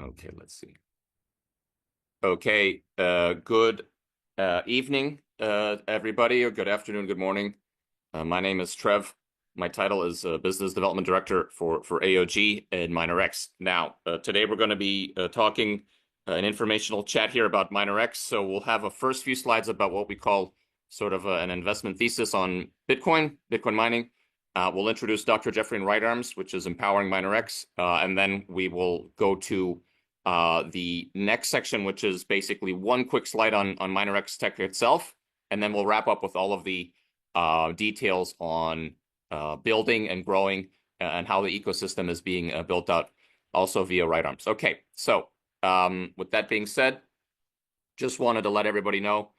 Okay, let's see. Okay, good evening, everybody, or good afternoon, good morning. My name is Trev. My title is Business Development Director for AOG and MinerX. Now, today we're going to be talking an informational chat here about MinerX. So we'll have a first few slides about what we call sort of an investment thesis on Bitcoin mining. We'll introduce Dr. Jeffrey and RightArms, which is empowering MinerX, and then we will go to the next section, which is basically one quick slide on MinerX tech itself, and then we'll wrap up with all of the details on building and growing and how the ecosystem is being built out also via RightArms. Okay, so with that being said, just wanted to let everybody know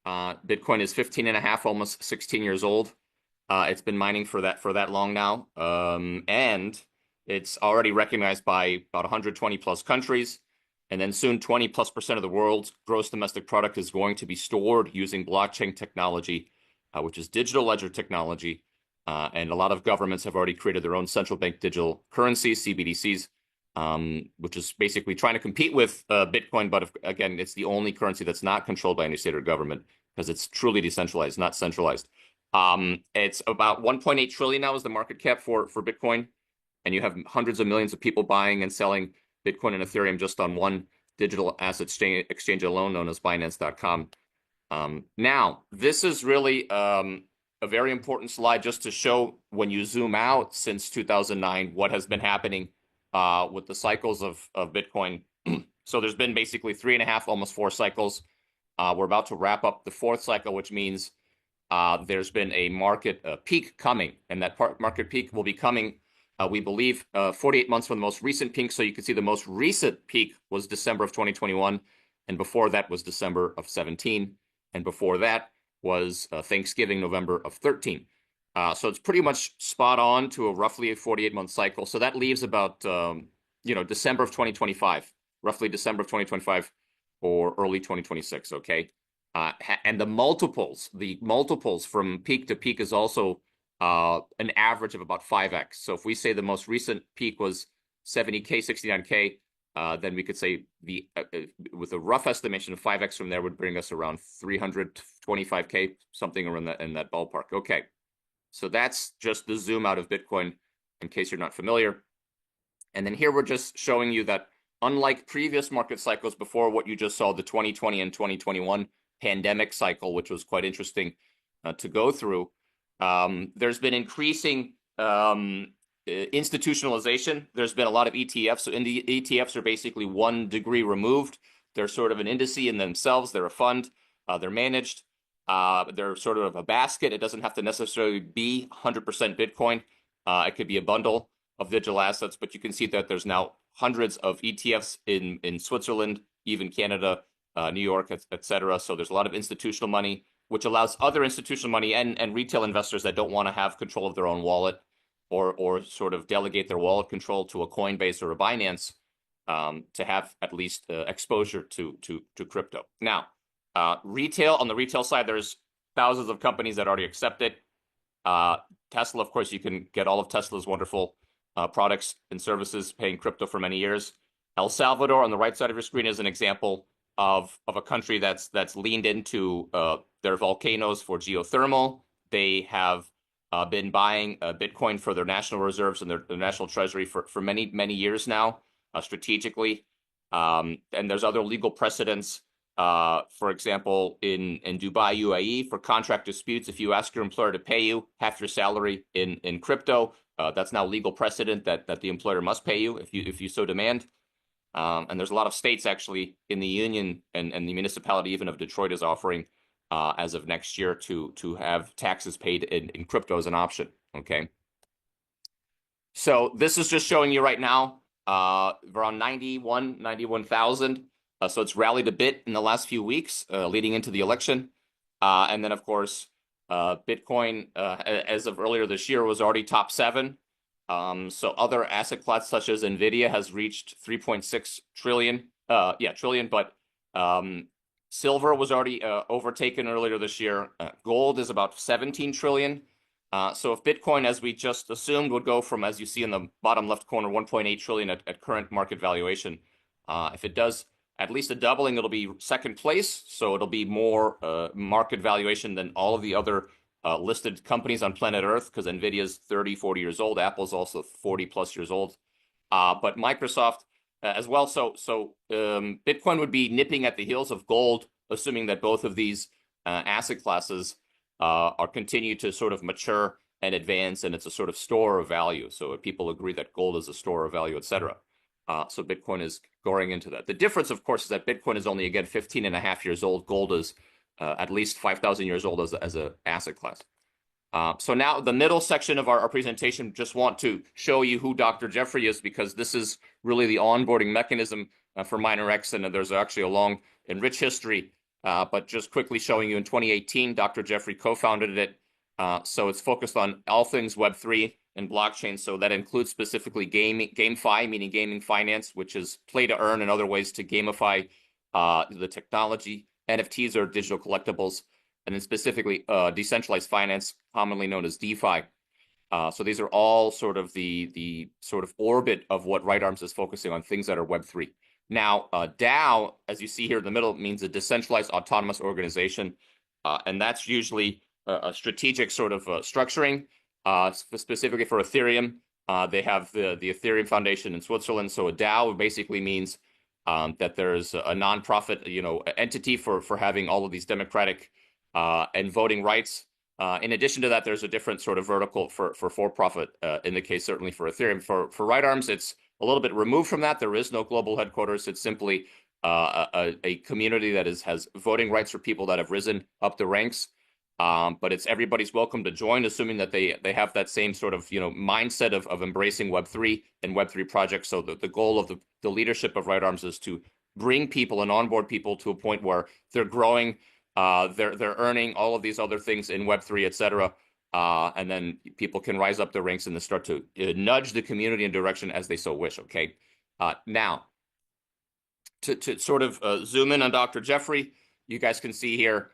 Bitcoin is 15 and a half, almost 16 years old. It's been mining for that long now, and it's already recognized by about 120 plus countries. And then soon 20+% of the world's gross domestic product is going to be stored using blockchain technology, which is digital ledger technology. And a lot of governments have already created their own central bank digital currencies, CBDCs, which is basically trying to compete with Bitcoin. But again, it's the only currency that's not controlled by any state or government because it's truly decentralized, not centralized. It's about 1.8 trillion now is the market cap for Bitcoin. And you have hundreds of millions of people buying and selling Bitcoin and Ethereum just on one digital asset exchange alone, known as Binance.com. Now, this is really a very important slide just to show when you zoom out since 2009 what has been happening with the cycles of Bitcoin. So there's been basically 3.5, almost 4 cycles. We're about to wrap up the 4th cycle, which means there's been a market peak coming, and that market peak will be coming, we believe, 48 months from the most recent peak. So you can see the most recent peak was December of 2021, and before that was December of 17, and before that was Thanksgiving, November of 13. So it's pretty much spot on to a roughly a 48-month cycle. So that leaves about December of 2025, roughly December of 2025 or early 2026. Okay. And the multiples from peak to peak is also an average of about 5x. So if we say the most recent peak was 70K, 69K, then we could say with a rough estimation of 5x from there would bring us around 325K, something around in that ballpark. Okay, so that's just the zoom out of Bitcoin in case you're not familiar. And then here we're just showing you that unlike previous market cycles before, what you just saw, the 2020 and 2021 pandemic cycle, which was quite interesting to go through, there's been increasing institutionalization. There's been a lot of ETFs. So ETFs are basically 1 degree removed. They're sort of an indice in themselves. They're a fund. They're managed. They're sort of a basket. It doesn't have to necessarily be 100% Bitcoin. It could be a bundle of digital assets, but you can see that there's now hundreds of ETFs in Switzerland, even Canada, New York, et cetera. So there's a lot of institutional money, which allows other institutional money and retail investors that don't want to have control of their own wallet or sort of delegate their wallet control to a Coinbase or a Binance to have at least exposure to crypto. Now, on the retail side, there's thousands of companies that already accept it. Tesla, of course, you can get all of Tesla's wonderful products and services paying crypto for many years. El Salvador on the right side of your screen is an example of a country that's leaned into their volcanoes for geothermal. They have been buying Bitcoin for their national reserves and their national treasury for many years now, strategically. And there's other legal precedents. For example, in Dubai, UAE, for contract disputes, if you ask your employer to pay you half your salary in crypto, that's now legal precedent that the employer must pay you if you so demand. And there's a lot of states actually in the union and the municipality even of Detroit is offering as of next year to have taxes paid in crypto as an option. Okay. So this is just showing you right now around 91,000. So it's rallied a bit in the last few weeks leading into the election. And then, of course, Bitcoin, as of earlier this year, was already top 7. So other asset class such as NVIDIA has reached 3.6 trillion. Trillion, but silver was already overtaken earlier this year. Gold is about 17 trillion. So if Bitcoin, as we just assumed, would go from, as you see in the bottom left corner, 1.8 trillion at current market valuation, If it does at least a doubling, it'll be second place, so it'll be more market valuation than all of the other listed companies on planet Earth, because NVIDIA's 30, 40 years old. Apple's also 40 plus years old. But Microsoft as well. So Bitcoin would be nipping at the heels of gold, assuming that both of these asset classes are continue to sort of mature and advance, and it's a sort of store of value. So people agree that gold is a store of value, etc. So Bitcoin is going into that. The difference, of course, is that Bitcoin is only, again, 15 and a half years old. Gold is at least 5,000 years old as an asset class. So now the middle section of our presentation, just want to show you who Dr. Jeffrey is, because this is really the onboarding mechanism for MinerX, and there's actually a long and rich history. But just quickly showing you, in 2018, Dr. Jeffrey co-founded it. So it's focused on all things Web3 and blockchain. So that includes specifically GameFi, meaning gaming finance, which is play to earn and other ways to gamify the technology. NFTs are digital collectibles, and then specifically decentralized finance, commonly known as DeFi. So these are all sort of the sort of orbit of what RightArms is focusing on, things that are Web3. Now, DAO, as you see here in the middle, means a decentralized autonomous organization, and that's usually a strategic sort of structuring, specifically for Ethereum. They have the Ethereum Foundation in Switzerland. So a DAO basically means that there's a nonprofit, entity for having all of these democratic and voting rights. In addition to that, there's a different sort of vertical for profit. In the case certainly for Ethereum, for RightArms, it's a little bit removed from that. There is no global headquarters. It's simply a community that has voting rights for people that have risen up the ranks. But it's everybody's welcome to join, assuming that they have that same sort of mindset of embracing Web3 and Web3 projects. So the goal of the leadership of RightArms is to bring people and onboard people to a point where they're growing, they're earning all of these other things in Web3, etc. And then people can rise up the ranks and then start to nudge the community in direction as they so wish. Okay, now to sort of zoom in on Dr. Jeffrey, you guys can see here.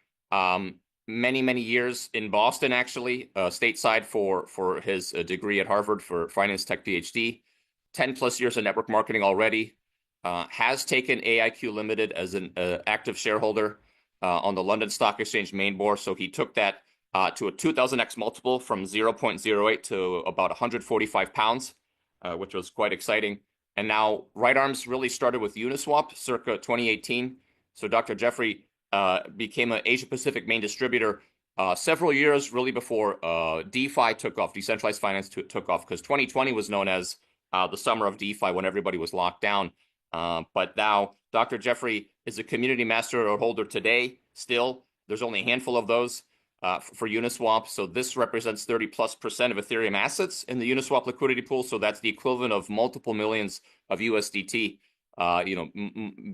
Many years in Boston, actually, stateside for his degree at Harvard for Finance Tech PhD, 10 plus years of network marketing already, has taken AIQ Limited as an active shareholder on the London Stock Exchange main board. So he took that to a 2000x multiple from 0.08 to about 145 pounds, which was quite exciting. And now RightArms really started with Uniswap circa 2018. So Dr. Jeffrey became an Asia Pacific main distributor several years really before DeFi took off, decentralized finance took off, because 2020 was known as the summer of DeFi when everybody was locked down. But now Dr. Jeffrey is a community master holder today. Still, there's only a handful of those for Uniswap. So this represents 30+% of Ethereum assets in the Uniswap liquidity pool. So that's the equivalent of multiple millions of USDT.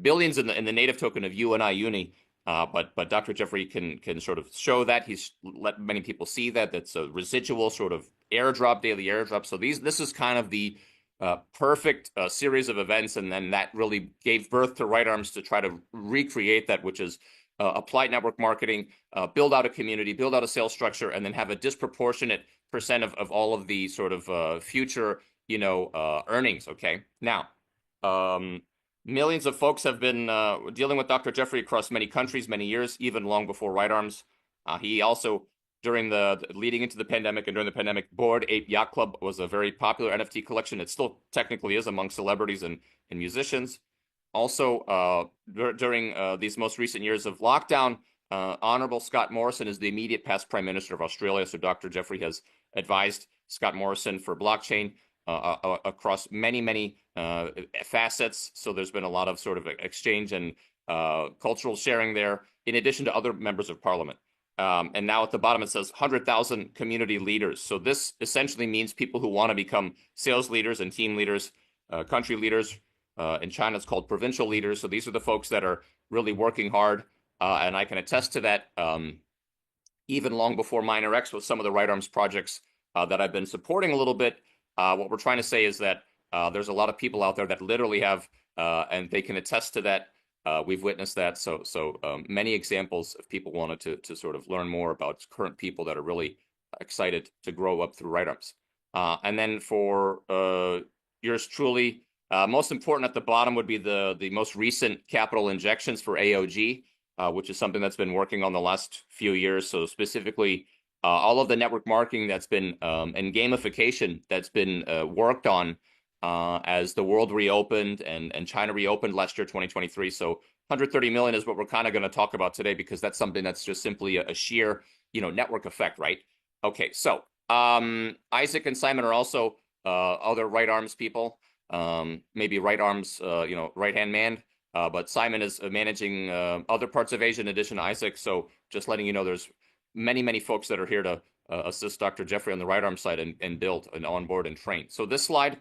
Billions in the native token of UNI. But Dr. Jeffrey can sort of show that. He's let many people see that. That's a residual sort of airdrop, daily airdrop. So this is kind of the perfect series of events, and then that really gave birth to RightArms to try to recreate that, which is applied network marketing, build out a community, build out a sales structure, and then have a disproportionate percent of all of the sort of future earnings. Okay, now. Millions of folks have been dealing with Dr. Jeffrey across many countries, many years, even long before RightArms. He also, leading into the pandemic and during the pandemic, Bored Ape Yacht Club was a very popular NFT collection. It still technically is among celebrities and musicians. Also, during these most recent years of lockdown, Honorable Scott Morrison is the immediate past Prime Minister of Australia. So Dr. Jeffrey has advised Scott Morrison for blockchain across many facets. So there's been a lot of sort of exchange and cultural sharing there, in addition to other members of parliament. And now at the bottom, it says 100,000 community leaders. So this essentially means people who want to become sales leaders and team leaders, country leaders. In China, it's called provincial leaders. So these are the folks that are really working hard. And I can attest to that even long before MinerX with some of the RightArms projects that I've been supporting a little bit. What we're trying to say is that there's a lot of people out there that literally have, and they can attest to that. We've witnessed that. So many examples of people wanted to sort of learn more about current people that are really excited to grow up through RightArms. And then for yours truly, Most important at the bottom would be the most recent capital injections for AOG, which is something that's been working on the last few years. So specifically, all of the network marketing that's been and gamification that's been worked on as the world reopened and China reopened last year, 2023. So 130 million is what we're kind of going to talk about today because that's something that's just simply a sheer, network effect, right? Okay, so Isaac and Simon are also other RightArm's people. Maybe RightArm's, right-hand man. But Simon is managing other parts of Asia in addition to Isaac. So just letting you know, there's many, many folks that are here to assist Dr. Jeffrey on the RightArm side and build and onboard and train. So this slide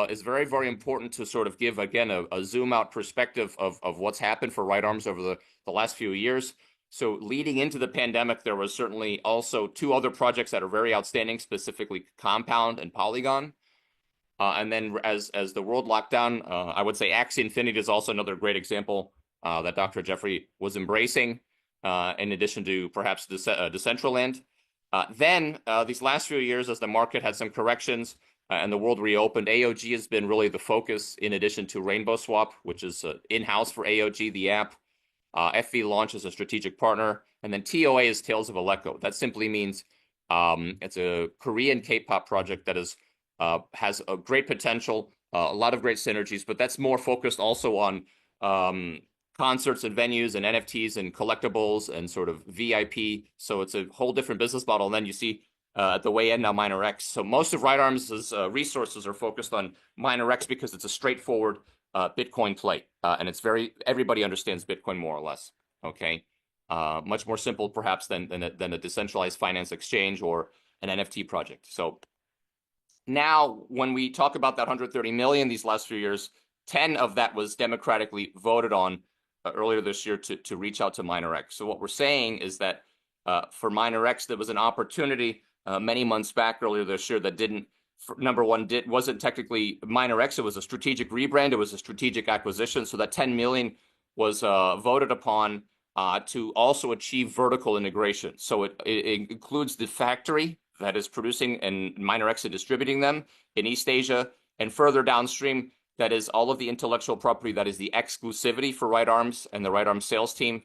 is very, very important to sort of give, again, a zoom out perspective of what's happened for RightArms over the last few years. So leading into the pandemic, there was certainly also two other projects that are very outstanding, specifically Compound and Polygon. And then as the world locked down, I would say Axie Infinity is also another great example that Dr. Jeffrey was embracing, in addition to perhaps Decentraland. Then these last few years, as the market had some corrections and the world reopened, AOG has been really the focus in addition to Rainbow Swap, which is in-house for AOG, the app. FV Launch is a strategic partner. And then TOA is Tales of Aleko. That simply means it's a Korean K-pop project that has a great potential, a lot of great synergies, but that's more focused also on concerts and venues and NFTs and collectibles and sort of VIP. So it's a whole different business model. And then you see at the way in now MinerX. So most of RightArm's resources are focused on MinerX because it's a straightforward Bitcoin play. And it's everybody understands Bitcoin more or less. Okay. Much more simple perhaps than a decentralized finance exchange or an NFT project. So now, when we talk about that 130 million these last few years, 10 of that was democratically voted on earlier this year to reach out to MinerX. So what we're saying is that for MinerX, there was an opportunity many months back earlier this year that wasn't technically MinerX. It was a strategic rebrand. It was a strategic acquisition. So that 10 million was voted upon to also achieve vertical integration. So it includes the factory that is producing and MinerX is distributing them in East Asia, and further downstream, that is all of the intellectual property that is the exclusivity for RightArms and the RightArms sales team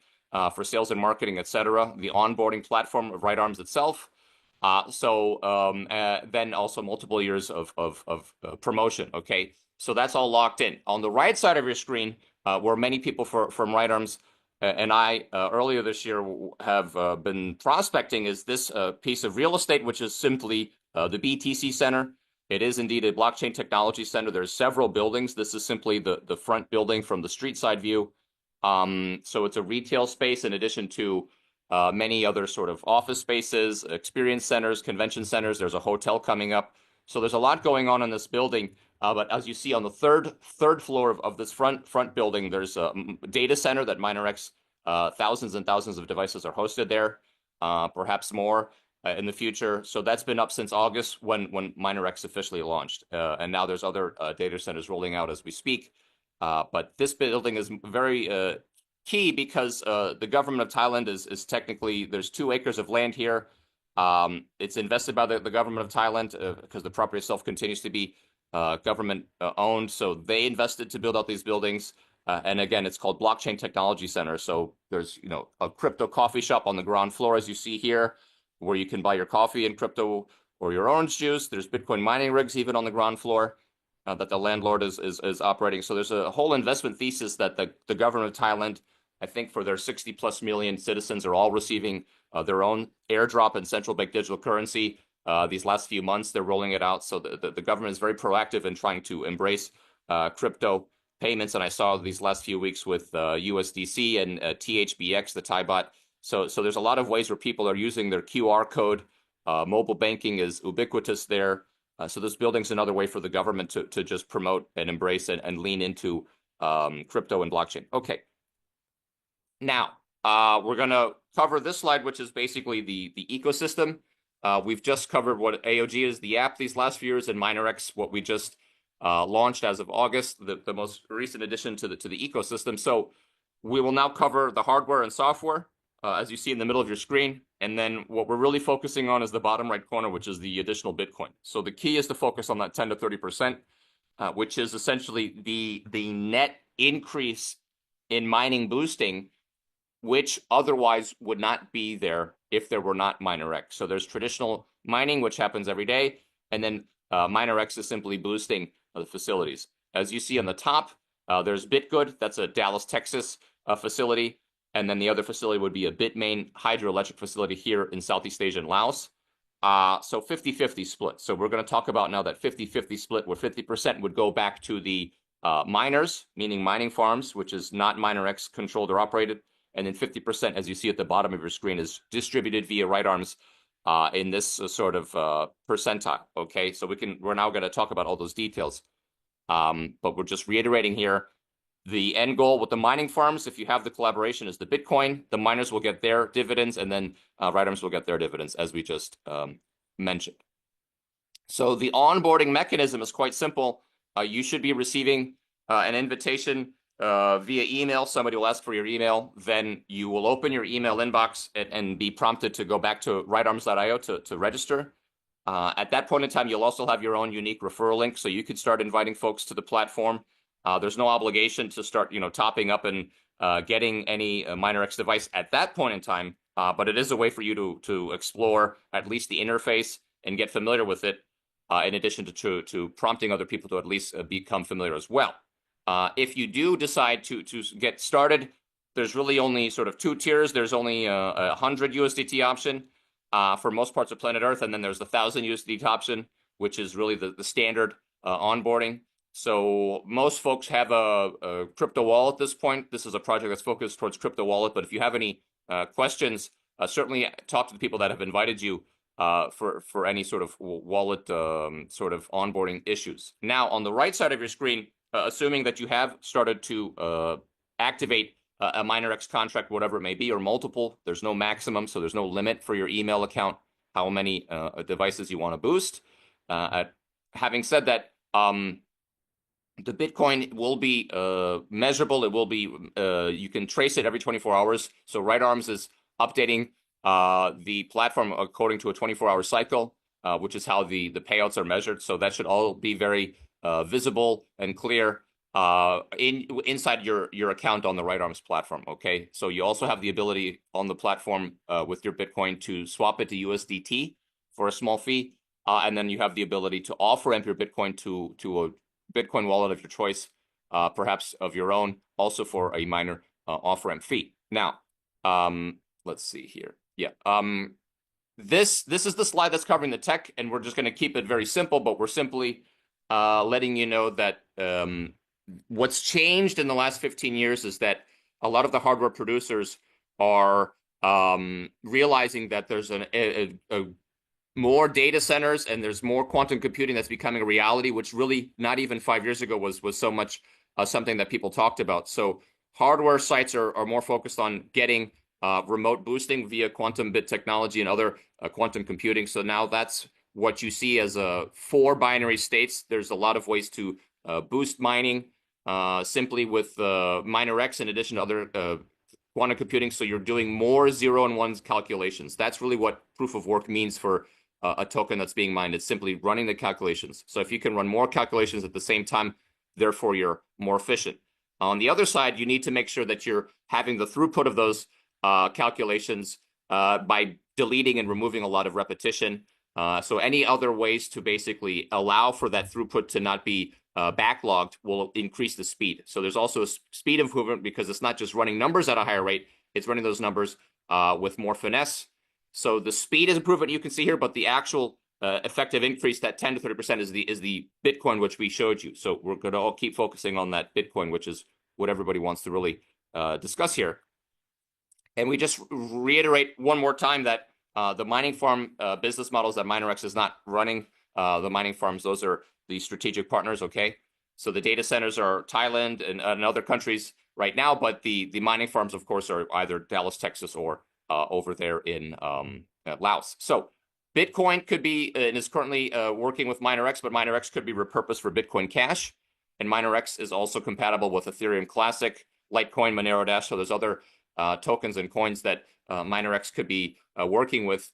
for sales and marketing, etc. The onboarding platform of RightArms itself. Then also multiple years of promotion. Okay, so that's all locked in. On the right side of your screen, where many people from RightArms and I earlier this year have been prospecting is this piece of real estate, which is simply the BTC Center. It is indeed a blockchain technology center. There's several buildings. This is simply the front building from the street side view. So it's a retail space in addition to many other sort of office spaces, experience centers, convention centers. There's a hotel coming up. So there's a lot going on in this building. But as you see on the third floor of this front building, there's a data center that MinerX, thousands and thousands of devices are hosted there, perhaps more in the future. So that's been up since August when MinerX officially launched. And now there's other data centers rolling out as we speak. But this building is very key because the government of Thailand is technically, there's 2 acres of land here. It's invested by the government of Thailand because the property itself continues to be government owned. So they invested to build out these buildings. And again, it's called Blockchain Technology Center. So there's, a crypto coffee shop on the ground floor, as you see here, where you can buy your coffee in crypto or your orange juice. There's Bitcoin mining rigs even on the ground floor that the landlord is operating. So there's a whole investment thesis that the government of Thailand, I think for their 60 plus million citizens, are all receiving their own airdrop and central bank digital currency. These last few months, they're rolling it out. So the government is very proactive in trying to embrace crypto payments. And I saw these last few weeks with USDC and THBX, the Thai bot. So there's a lot of ways where people are using their QR code. Mobile banking is ubiquitous there. So this building's another way for the government to just promote and embrace and lean into crypto and blockchain. Okay. Now, we're going to cover this slide, which is basically the ecosystem. We've just covered what AOG is, the app these last few years, and MinerX, what we just launched as of August, the most recent addition to the ecosystem. So we will now cover the hardware and software, as you see in the middle of your screen. And then what we're really focusing on is the bottom right corner, which is the additional Bitcoin. So the key is to focus on that 10 to 30%. which is essentially the net increase in mining boosting, which otherwise would not be there if there were not MinerX. So there's traditional mining, which happens every day, and then MinerX is simply boosting the facilities. As you see on the top, there's Bitgood. That's a Dallas, Texas facility. And then the other facility would be a Bitmain hydroelectric facility here in Southeast Asia and Laos. So 50-50 split. So we're going to talk about now that 50-50 split, where 50% would go back to the miners, meaning mining farms, which is not MinerX controlled or operated. And then 50%, as you see at the bottom of your screen, is distributed via RightArms in this sort of percentile. Okay, so we're now going to talk about all those details. But we're just reiterating here. The end goal with the mining farms, if you have the collaboration, is the Bitcoin. The miners will get their dividends, and then RightArms will get their dividends, as we just mentioned. So the onboarding mechanism is quite simple. You should be receiving an invitation via email. Somebody will ask for your email. Then you will open your email inbox and be prompted to go back to rightarms.io to register. At that point in time, you'll also have your own unique referral link, so you could start inviting folks to the platform. There's no obligation to start, topping up and getting any MinerX device at that point in time, but it is a way for you to explore at least the interface and get familiar with it, in addition to prompting other people to at least become familiar as well. If you do decide to get started, there's really only sort of two tiers. There's only a 100 USDT option for most parts of planet Earth, and then there's the 1,000 USDT option, which is really the standard onboarding. So most folks have a crypto wallet at this point. This is a project that's focused towards crypto wallet, but if you have any questions, certainly talk to the people that have invited you for any sort of wallet sort of onboarding issues. Now, on the right side of your screen, assuming that you have started to activate a MinerX contract, whatever it may be, or multiple, there's no maximum, so there's no limit for your email account, how many devices you want to boost. Having said that, the Bitcoin will be measurable. It will be, you can trace it every 24 hours. So RightArms is updating the platform according to a 24-hour cycle, which is how the payouts are measured. So that should all be very visible and clear inside your account on the RightArms platform. Okay, so you also have the ability on the platform with your Bitcoin to swap it to USDT for a small fee, and then you have the ability to offer your Bitcoin to a Bitcoin wallet of your choice, perhaps of your own, also for a minor off-ramp fee. Now, let's see here. Yeah, this is the slide that's covering the tech, and we're just going to keep it very simple, but we're simply letting you know that what's changed in the last 15 years is that a lot of the hardware producers are realizing that there's a more data centers and there's more quantum computing that's becoming a reality, which really not even 5 years ago was so much something that people talked about. So hardware sites are more focused on getting remote boosting via quantum bit technology and other quantum computing. So now that's what you see as 4 binary states. There's a lot of ways to boost mining simply with MinerX in addition to other quantum computing. So you're doing more 0 and 1s calculations. That's really what proof of work means for a token that's being mined. It's simply running the calculations. So if you can run more calculations at the same time, therefore you're more efficient. On the other side, you need to make sure that you're having the throughput of those calculations by deleting and removing a lot of repetition. So any other ways to basically allow for that throughput to not be backlogged will increase the speed. So there's also a speed improvement because it's not just running numbers at a higher rate, it's running those numbers with more finesse. So the speed is improvement you can see here, but the actual effective increase, that 10 to 30% is the Bitcoin, which we showed you. So we're going to all keep focusing on that Bitcoin, which is what everybody wants to really discuss here. And we just reiterate one more time that the mining farm business models that MinerX is not running, the mining farms, those are the strategic partners, okay? So the data centers are Thailand and other countries right now, but the mining farms, of course, are either Dallas, Texas, or over there in Laos. So Bitcoin could be, and is currently working with MinerX, but MinerX could be repurposed for Bitcoin Cash. And MinerX is also compatible with Ethereum Classic, Litecoin, Monero Dash. So there's other tokens and coins that MinerX could be working with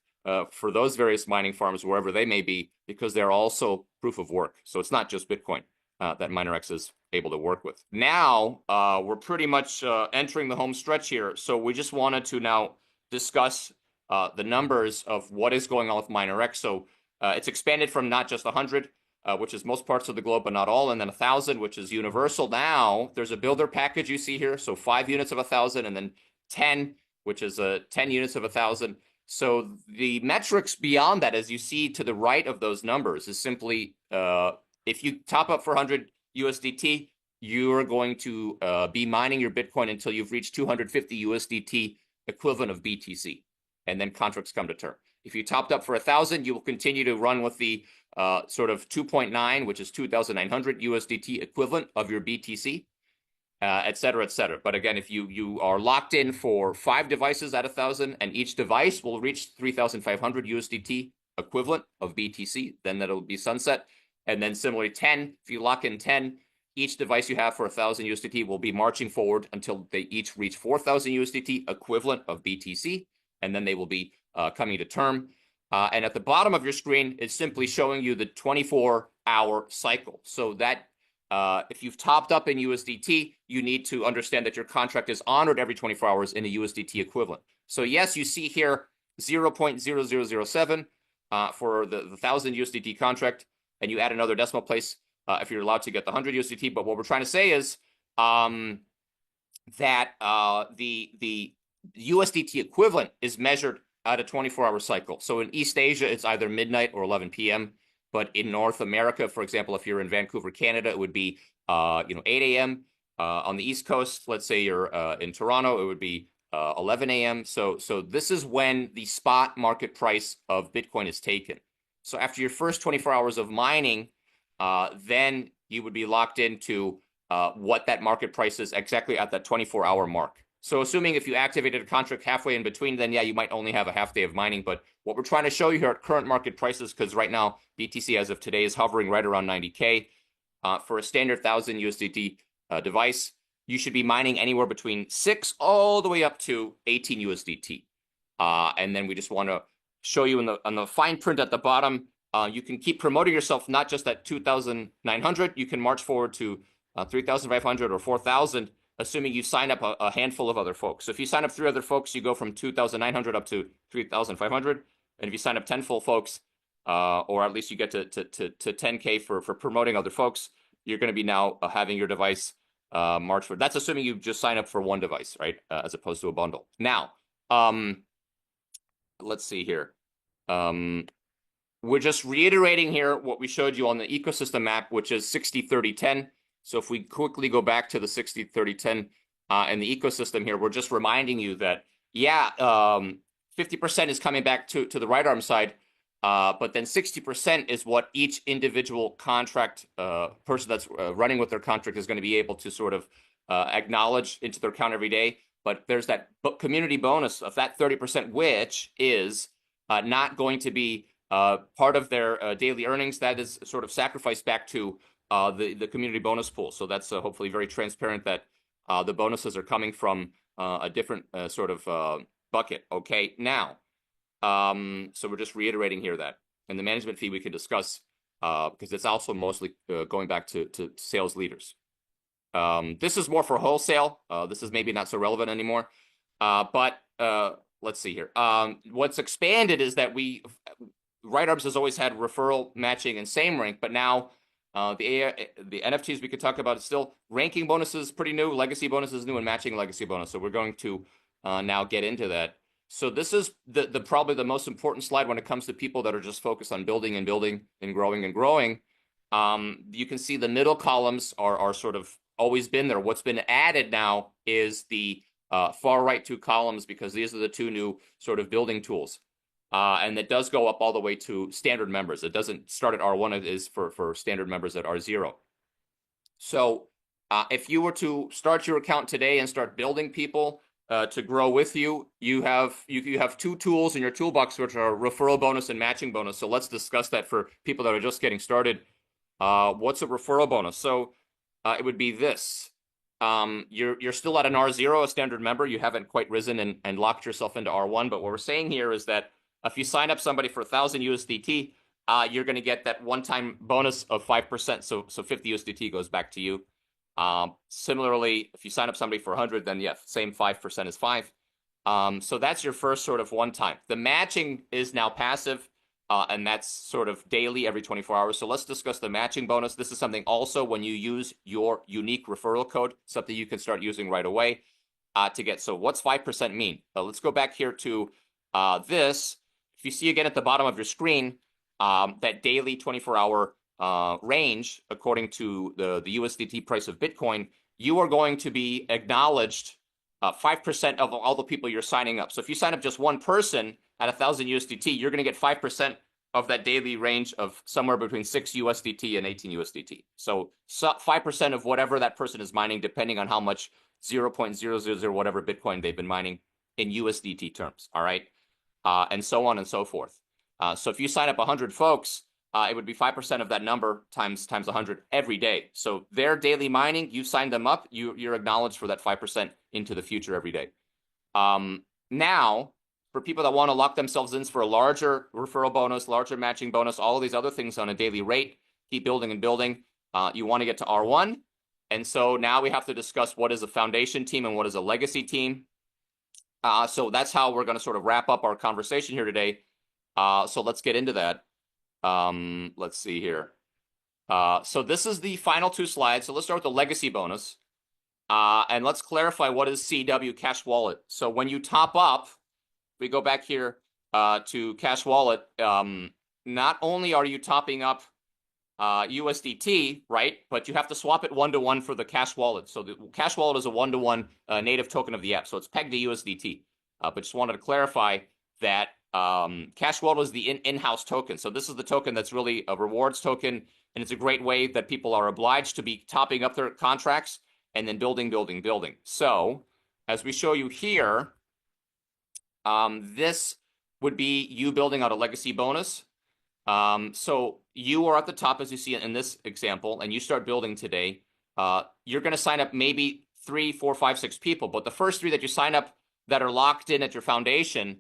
for those various mining farms, wherever they may be, because they're also proof of work. So it's not just Bitcoin. that MinerX is able to work with. Now, we're pretty much entering the home stretch here. So we just wanted to now discuss the numbers of what is going on with MinerX. So it's expanded from not just 100, which is most parts of the globe, but not all, and then 1,000, which is universal. Now, there's a builder package you see here. So 5 units of 1,000, and then 10, which is 10 units of 1,000. So the metrics beyond that, as you see to the right of those numbers, is simply if you top up for 100 USDT, you're going to be mining your Bitcoin until you've reached 250 USDT equivalent of BTC, and then contracts come to term. If you topped up for 1,000, you will continue to run with the sort of 2.9, which is 2,900 USDT equivalent of your BTC, et cetera, et cetera. But again, if you are locked in for 5 devices at 1,000, and each device will reach 3,500 USDT equivalent of BTC, then that'll be sunset. And then similarly, 10, if you lock in 10, each device you have for 1,000 USDT will be marching forward until they each reach 4,000 USDT equivalent of BTC, and then they will be coming to term. And at the bottom of your screen, it's simply showing you the 24-hour cycle. So that if you've topped up in USDT, you need to understand that your contract is honored every 24 hours in a USDT equivalent. So yes, you see here 0.0007 for the 1,000 USDT contract, and you add another decimal place if you're allowed to get the 100 USDT. But what we're trying to say is that the USDT equivalent is measured at a 24-hour cycle. So in East Asia, it's either midnight or 11 p.m. But in North America, for example, if you're in Vancouver, Canada, it would be 8 a.m. On the East Coast, let's say you're in Toronto, it would be 11 a.m. So this is when the spot market price of Bitcoin is taken. So after your first 24 hours of mining, then you would be locked into what that market price is exactly at that 24-hour mark. So assuming if you activated a contract halfway in between, then yeah, you might only have a half day of mining. But what we're trying to show you here at current market prices, because right now BTC as of today is hovering right around 90K. For a standard 1,000 USDT device, you should be mining anywhere between 6 all the way up to 18 USDT. And then we just want to show you on the fine print at the bottom, you can keep promoting yourself not just at 2,900, you can march forward to 3,500 or 4,000, assuming you sign up a handful of other folks. So if you sign up 3 other folks, you go from 2,900 up to 3,500. And if you sign up 10 full folks, or at least you get to 10K for promoting other folks, you're going to be now having your device march forward. That's assuming you just sign up for one device, right? As opposed to a bundle. Now, let's see here. We're just reiterating here what we showed you on the ecosystem map, which is 60-30-10. So if we quickly go back to the 60-30-10 and the ecosystem here, we're just reminding you that, yeah, 50% is coming back to the RightArm side, but then 60% is what each individual contract person that's running with their contract is going to be able to sort of acknowledge into their account every day. But there's that community bonus of that 30%, which is not going to be part of their daily earnings. That is sort of sacrificed back to the community bonus pool. So that's hopefully very transparent that the bonuses are coming from a different sort of bucket. Okay, now, so we're just reiterating here that. And the management fee we can discuss because it's also mostly going back to sales leaders. This is more for wholesale. This is maybe not so relevant anymore. But let's see here. What's expanded is that RightArms has always had referral, matching, and same rank, but now the NFTs we could talk about is still ranking bonuses pretty new, legacy bonuses new, and matching legacy bonus. So we're going to now get into that. So this is the probably the most important slide when it comes to people that are just focused on building and building and growing and growing. You can see the middle columns are sort of always been there. What's been added now is the far right 2 columns, because these are the 2 new sort of building tools. And it does go up all the way to standard members. It doesn't start at R1, it is for standard members at R0. So if you were to start your account today and start building people to grow with you, you have 2 tools in your toolbox, which are referral bonus and matching bonus. So let's discuss that for people that are just getting started. What's a referral bonus? So it would be this. You're still at an R0, a standard member. You haven't quite risen and locked yourself into R1. But what we're saying here is that if you sign up somebody for 1,000 USDT, you're going to get that one-time bonus of 5%. So 50 USDT goes back to you. Similarly, if you sign up somebody for 100, then yeah, same 5% is 5. So that's your first sort of one time. The matching is now passive, and that's sort of daily every 24 hours. So let's discuss the matching bonus. This is something also when you use your unique referral code, something you can start using right away to get. So what's 5% mean? Let's go back here to this. If you see again at the bottom of your screen, that daily 24-hour range, according to the USDT price of Bitcoin, you are going to be acknowledged 5% of all the people you're signing up. So if you sign up just one person at 1,000 USDT, you're going to get 5% of that daily range of somewhere between 6 USDT and 18 USDT. So 5% of whatever that person is mining, depending on how much 0.000 whatever Bitcoin they've been mining in USDT terms. All right. And so on and so forth. So if you sign up 100 folks, it would be 5% of that number times 100 every day. So their daily mining, you signed them up, you're acknowledged for that 5% into the future every day. Now, for people that want to lock themselves in for a larger referral bonus, larger matching bonus, all of these other things on a daily rate, keep building and building, you want to get to R1. And so now we have to discuss what is a foundation team and what is a legacy team. So that's how we're going to sort of wrap up our conversation here today. So let's get into that. Let's see here. So this is the final two slides. So let's start with the legacy bonus. And let's clarify what is CW Cash Wallet. So when you top up, we go back here to Cash Wallet. Not only are you topping up USDT, right? But you have to swap it 1-to-1 for the Cash Wallet. So the Cash Wallet is a 1-to-1 native token of the app. So it's pegged to USDT. But just wanted to clarify that Cash Wallet is the in-house token. So this is the token that's really a rewards token. And it's a great way that people are obliged to be topping up their contracts and then building. So as we show you here, this would be you building out a legacy bonus. So you are at the top, as you see in this example, and you start building today. You're going to sign up maybe 3, 4, 5, 6 people, but the first 3 that you sign up that are locked in at your foundation,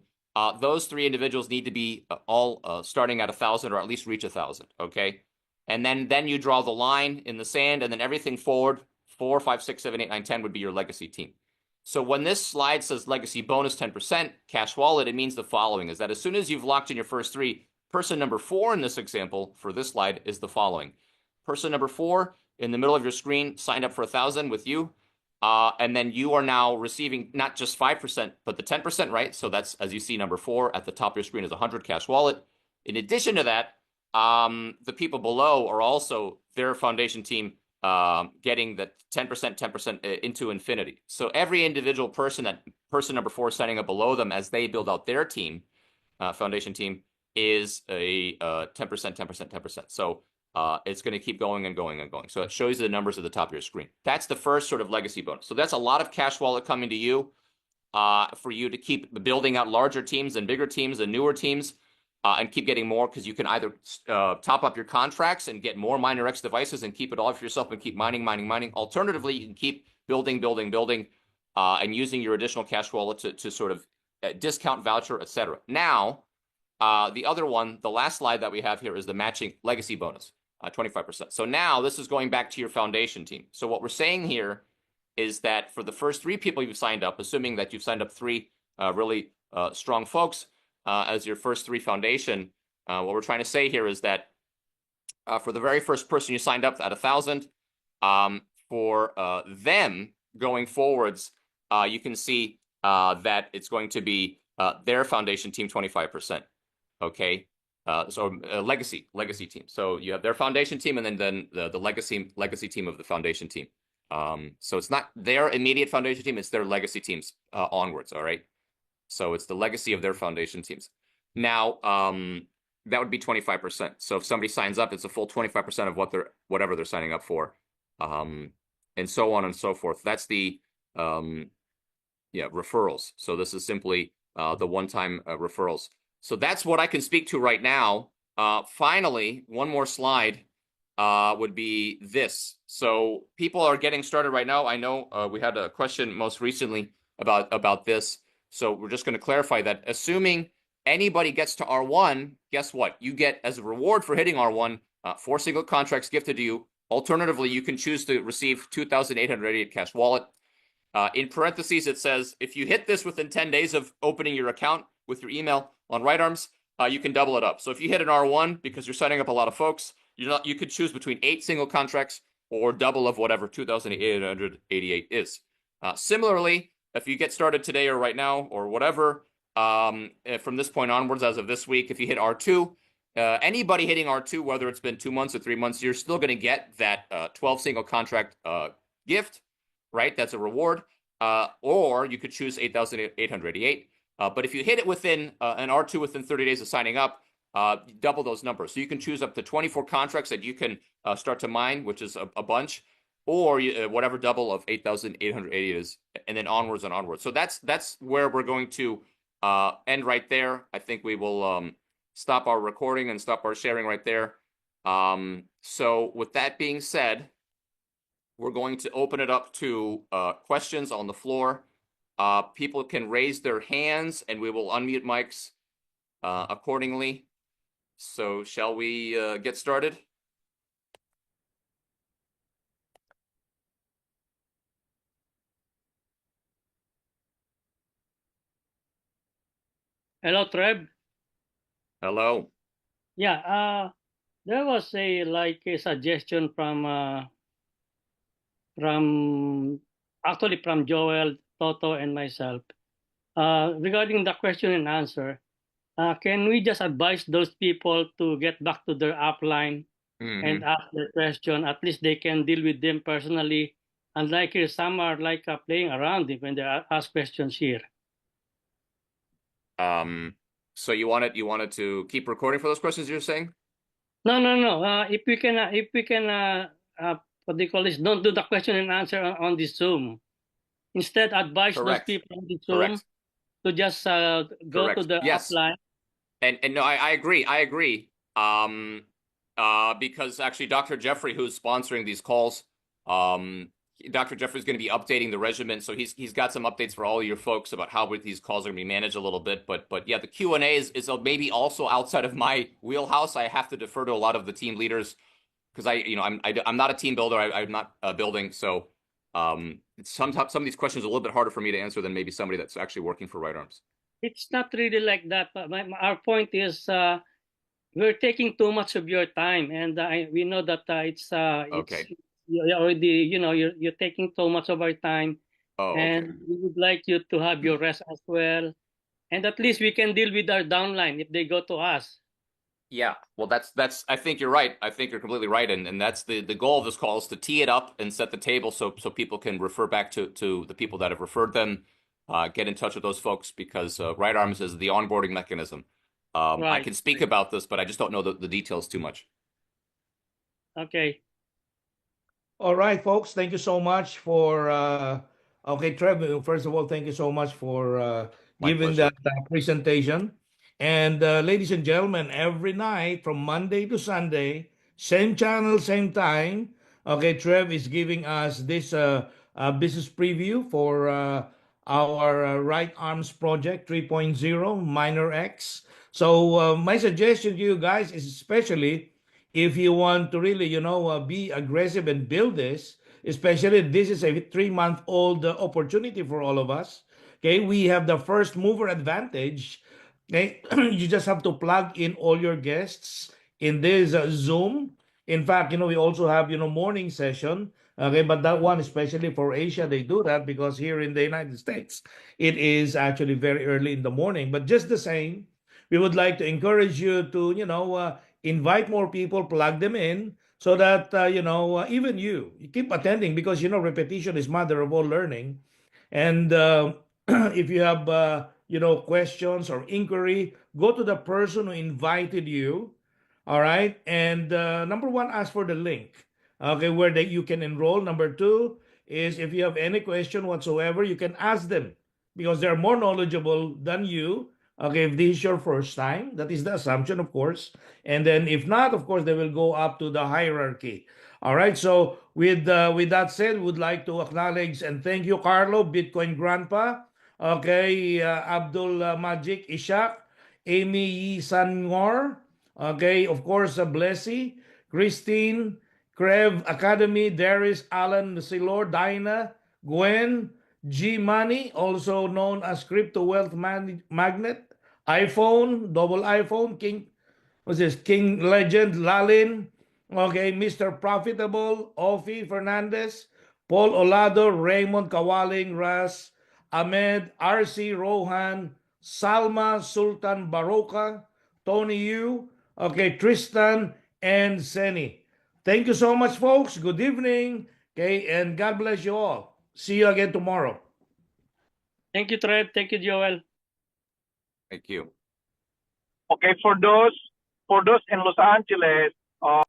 those 3 individuals need to be all starting at 1,000 or at least reach 1,000. Okay, and then you draw the line in the sand, and then everything forward 4, 5, 6, 7, 8, 9, 10 would be your legacy team. So when this slide says legacy bonus 10% Cash Wallet, it means the following: is that as soon as you've locked in your first 3. Person number 4 in this example for this slide is the following. Person number 4 in the middle of your screen signed up for 1,000 with you. And then you are now receiving not just 5%, but the 10%, right? So that's, as you see, number 4 at the top of your screen is 100 Cash Wallet. In addition to that, the people below are also their foundation team getting the 10% into infinity. So every individual person, that person number 4 signing up below them as they build out their team, foundation team, is a 10%. So it's going to keep going and going and going. So it shows you the numbers at the top of your screen. That's the first sort of legacy bonus. So that's a lot of Cash Wallet coming to you for you to keep building out larger teams and bigger teams and newer teams and keep getting more, because you can either top up your contracts and get more MinerX devices and keep it all for yourself and keep mining. Alternatively, you can keep building and using your additional Cash Wallet to sort of discount, voucher, etc. Now, the other one, the last slide that we have here, is the matching legacy bonus, 25%. So now this is going back to your foundation team. So what we're saying here is that for the first 3 people you've signed up, assuming that you've signed up 3 really strong folks as your first 3 foundation, what we're trying to say here is that for the very first person you signed up at 1,000, for them going forwards, you can see that it's going to be their foundation team 25%. Okay, so legacy team. So you have their foundation team, and then the legacy team of the foundation team. So it's not their immediate foundation team; it's their legacy teams onwards. All right. So it's the legacy of their foundation teams. Now, that would be 25%. So if somebody signs up, it's a full 25% of whatever they're signing up for, and so on and so forth. That's the referrals. So this is simply the one-time referrals. So that's what I can speak to right now. Finally, one more slide would be this. So people are getting started right now. I know we had a question most recently about this. So we're just going to clarify that, assuming anybody gets to R1, guess what? You get, as a reward for hitting R1, 4 single contracts gifted to you. Alternatively, you can choose to receive 2,888 cash wallet. In parentheses, it says, if you hit this within 10 days of opening your account with your email on RightArms, you can double it up. So if you hit an R1 because you're signing up a lot of folks, you could choose between 8 single contracts or double of whatever 2,888 is. Similarly, if you get started today or right now or whatever, from this point onwards, as of this week, if you hit R2, anybody hitting R2, whether it's been 2 months or 3 months, you're still going to get that 12 single contract gift, right? That's a reward. Or you could choose 8,888. But if you hit it within an R2 within 30 days of signing up, double those numbers. So you can choose up to 24 contracts that you can start to mine, which is a bunch, or whatever double of 8,880 is, and then onwards and onwards. So that's where we're going to end right there. I think we will stop our recording and stop our sharing right there. So with that being said, we're going to open it up to questions on the floor. People can raise their hands and we will unmute mics accordingly. So shall we get started? Hello, Trev. Hello. Yeah, there was a suggestion from actually from Joel, Toto, and myself regarding the question and answer. Can we just advise those people to get back to their upline and ask their question? At least they can deal with them personally. Unlike here, some are like playing around when they ask questions here. So you wanted to keep recording for those questions you're saying? No. If we can, what do you call this? Don't do the question and answer on the Zoom. Instead, advise those people on the Zoom to just go to the upline. And no, I agree. Because actually, Dr. Jeffrey, who's sponsoring these calls, Dr. Jeffrey is going to be updating the regimen, so he's got some updates for all of your folks about how these calls are going to be managed a little bit. But yeah, the Q&A is maybe also outside of my wheelhouse. I have to defer to a lot of the team leaders because I'm not a team builder. I'm not building, so some of these questions are a little bit harder for me to answer than maybe somebody that's actually working for RightArms. It's not really like that. Our point is we're taking too much of your time, and we know that it's you're already you're taking too much of our time, and we would like you to have your rest as well, and at least we can deal with our downline if they go to us. Yeah, well, that's. I think you're right. I think you're completely right, and that's the goal of this call is to tee it up and set the table so people can refer back to the people that have referred them, get in touch with those folks because RightArms is the onboarding mechanism. I can speak about this, but I just don't know the details too much. Okay. All right, folks. Thank you so much for. Okay, Trevor. First of all, thank you so much for giving that presentation. And ladies and gentlemen, every night from Monday to Sunday, same channel, same time. Okay, Trev is giving us this business preview for our Right Arms Project 3.0 MinerX. So my suggestion to you guys is especially if you want to really, be aggressive and build this, especially this is a 3-month-old opportunity for all of us. Okay, we have the first mover advantage. Okay, you just have to plug in all your guests in this Zoom. In fact, we also have, morning session. Okay, but that one, especially for Asia, they do that because here in the United States, it is actually very early in the morning. But just the same, we would like to encourage you to, invite more people, plug them in so that, even you keep attending because, repetition is mother of all learning. And if you have, questions or inquiry, go to the person who invited you. All right. And number one, ask for the link, okay, where that you can enroll. Number two is if you have any question whatsoever, you can ask them because they're more knowledgeable than you. Okay, if this is your first time, that is the assumption, of course. And then if not, of course, they will go up to the hierarchy. All right. So with that said, would like to acknowledge and thank you, Carlo, Bitcoin Grandpa. Okay, Abdul Majik Ishak, Amy Yi Sanngor, okay, of course, Blessy, Christine, Crev Academy, Darius, Alan Silor, Dinah, Gwen, G Money, also known as Crypto Wealth Magnet, iPhone, double iPhone, King, what's this? King Legend, Lalin, okay, Mr. Profitable, Ofi Fernandez, Paul Olado, Raymond Kawaling, Ras, Ahmed, RC Rohan, Salma Sultan Baroka, Tony Yu, okay, Tristan, and Seni. Thank you so much, folks. Good evening, okay, and God bless you all. See you again tomorrow. Thank you, Trev. Thank you, Joel. Thank you. Okay, for those in Los Angeles,